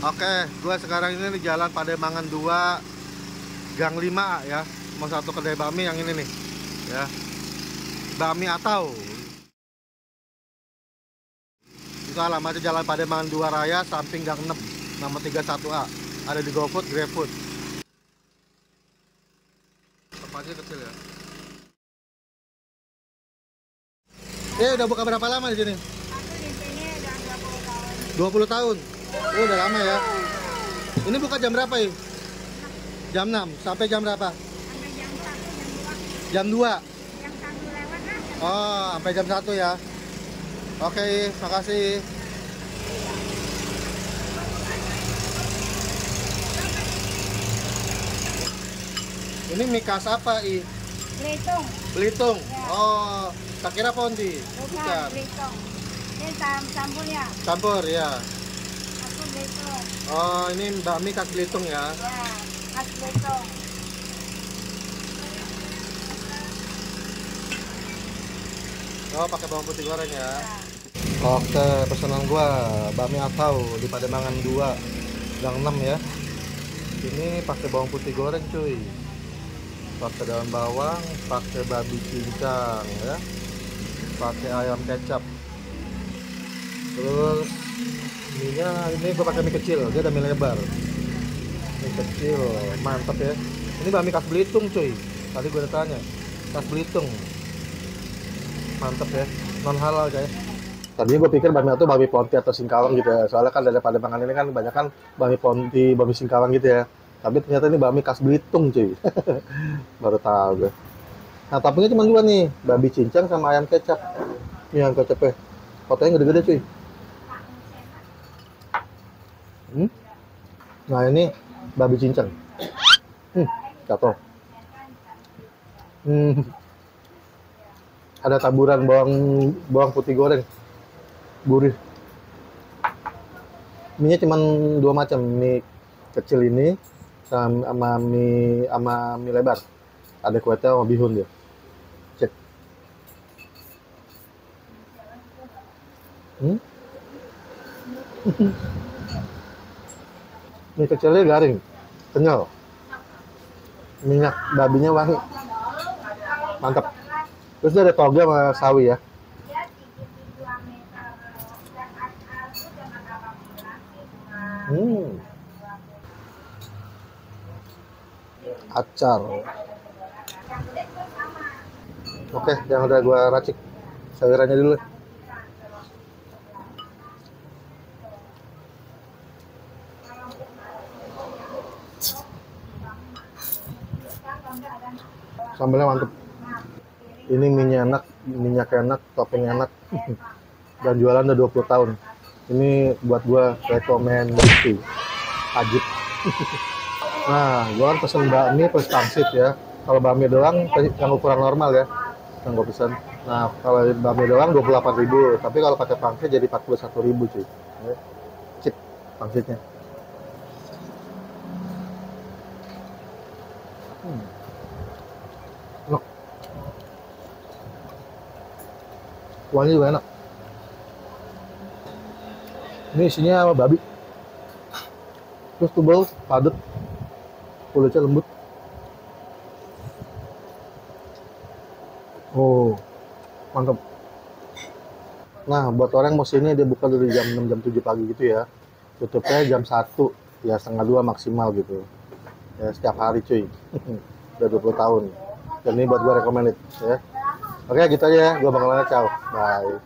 Oke, gua sekarang ini di Jalan Pademangan 2, Gang 5 ya. Mau satu kedai bakmi yang ini nih. Ya. Bakmi Atau. Itu alamatnya Jalan Pademangan 2 Raya, samping Gang 6, nomor 31A. Ada di GoFood, GrabFood. Tempatnya kecil ya. Udah buka berapa lama di sini? Aku di sini udah 20 tahun. 20 tahun. Udah lama ya. Ini buka jam berapa ya? Jam 6 sampai jam berapa? Sampai jam 1, Jam jam 2. 2. Jam 1 lewat kan? Oh, sampai jam 1 ya. Oke, makasih. Ini mie khas apa, I? Belitung. Belitung. Ya. Oh, tak kira ponti. Bukan, Belitung. Ini campur ya? Campur ya. Aku Belitung. Oh, ini bakmi khas Belitung ya. Ya, khas Belitung. Oh, pakai bawang putih goreng ya. Ya. Oke, pesanan gua bakmi Atau di Pademangan 2, Gang 6 ya. Ini pakai bawang putih goreng, cuy. Pakai daun bawang, pakai babi cincang ya. Pakai ayam kecap. Terus mie-nya ini gua pakai mie kecil, dia ada mie lebar. Mie kecil, mantap ya. Ini bakmi khas Belitung, cuy. Tadi gua udah tanya. Khas Belitung. Mantap ya. Non halal, guys. Tadinya gue pikir bakmi itu bakmi Ponti atau Singkawang gitu ya. Soalnya kan dari Pademangan ini kan banyak kan bakmi Ponti, bakmi Singkawang gitu ya. Tapi ternyata ini bakmi khas Belitung, cuy. Baru tahu gue. Nah, toppingnya cuma dua nih, babi cincang sama ayam kecap. Ini ayam kecapnya. Fotonya gede-gede, cuy. Nah, ini babi cincang. Jatuh. Ada taburan bawang putih goreng. Gurih. Mie-nya cuma dua macam, mie kecil ini sama mie lebar. Ada kuahnya sama bihun dia. Cek. Mie kecilnya garing, kenyal. Minyak babinya wangi. Mantap. Terus ada toge sama sawi ya. Acar. Oke, yang udah gua racik sayurannya dulu. Sambalnya mantep. Ini minyak enak, minyak enak, topping enak. Dan jualan udah 20 tahun. Ini buat gua rekomendasi. Ajib. Nah, gua kan pesen bakmi plus pangsit ya. Kalau bakmi doang yang ukuran normal ya, yang gua pesen. Nah, kalau bakmi doang 28.000, tapi kalau pakai pangsit jadi 41.000, cuy. Ya. Cip pangsitnya. Enak. Kuahnya juga enak. Ini isinya apa, babi. Terus tebal, padat. Kulitnya lembut. Oh, mantap. Nah, buat orang yang mau sini dia buka dari jam 6, jam 7 pagi gitu ya. Tutupnya jam 1, ya setengah 2 maksimal gitu. Ya, setiap hari, cuy. Udah 20 tahun. Dan ini buat gue recommended ya. Oke, gitu aja ya. Gue Bang Lana, ciao. Bye.